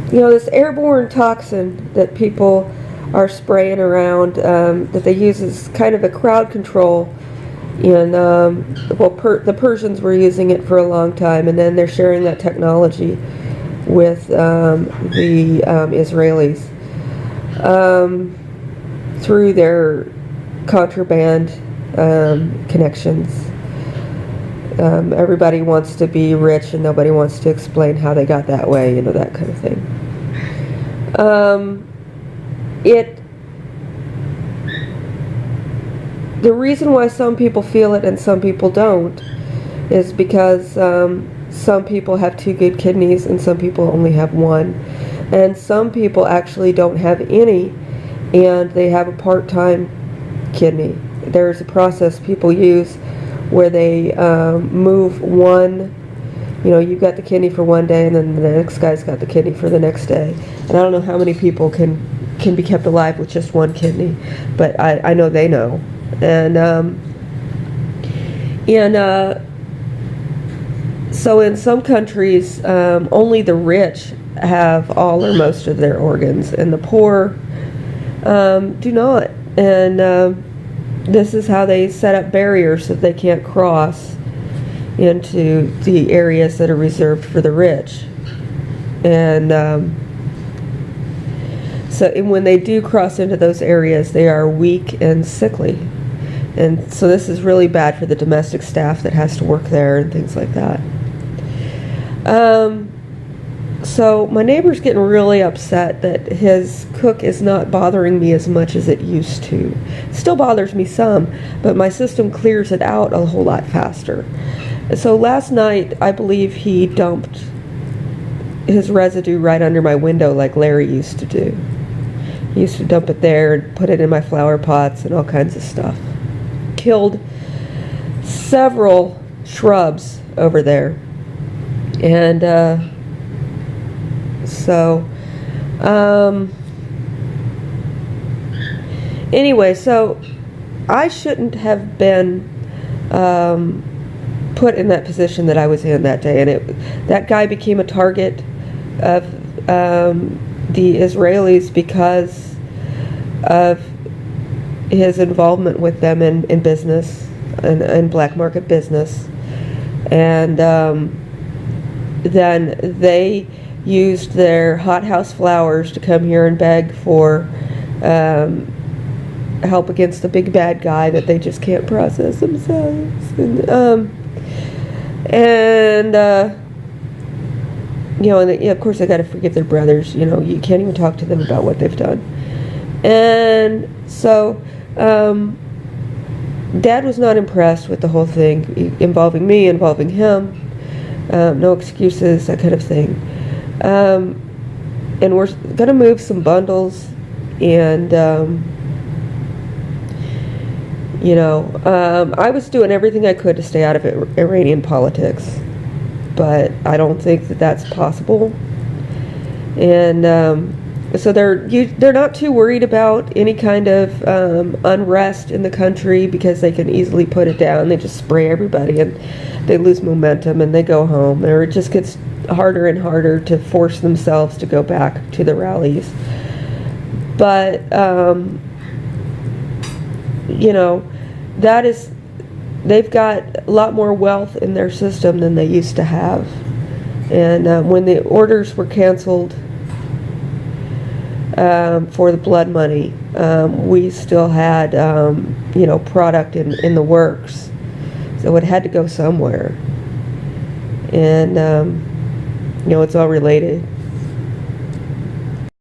This airborne toxin that people are spraying around, that they use as kind of a crowd control. And the Persians were using it for a long time, and then they're sharing that technology with the Israelis through their contraband connections. Everybody wants to be rich, and nobody wants to explain how they got that way. That kind of thing. The reason why some people feel it and some people don't is because some people have 2 good kidneys and some people only have 1. And some people actually don't have any, and they have a part-time kidney. There's a process people use where they move one, you've got the kidney for one day and then the next guy's got the kidney for the next day. And I don't know how many people can be kept alive with just 1 kidney, but I know they know. And so in some countries, only the rich have all or most of their organs, and the poor do not. And this is how they set up barriers so that they can't cross into the areas that are reserved for the rich. And when they do cross into those areas, they are weak and sickly. And so this is really bad for the domestic staff that has to work there and things like that. So my neighbor's getting really upset that his cook is not bothering me as much as it used to. It still bothers me some, but my system clears it out a whole lot faster. So last night, I believe he dumped his residue right under my window like Larry used to do. He used to dump it there and put it in my flower pots and all kinds of stuff. Killed several shrubs over there. And anyway, so I shouldn't have been put in that position that I was in that day, and that guy became a target of the Israelis because of his involvement with them in business and black market business. And then they used their hothouse flowers to come here and beg for help against the big bad guy that they just can't process themselves. And of course they got to forgive their brothers. You can't even talk to them about what they've done. And so Dad was not impressed with the whole thing involving me, involving him. No excuses, that kind of thing. And we're going to move some bundles, and I was doing everything I could to stay out of Iranian politics, but I don't think that that's possible. And so they're not too worried about any kind of unrest in the country because they can easily put it down. They just spray everybody and they lose momentum and they go home. Or it just gets harder and harder to force themselves to go back to the rallies. But they've got a lot more wealth in their system than they used to have. And when the orders were canceled for the blood money, we still had product in the works, so it had to go somewhere. And it's all related.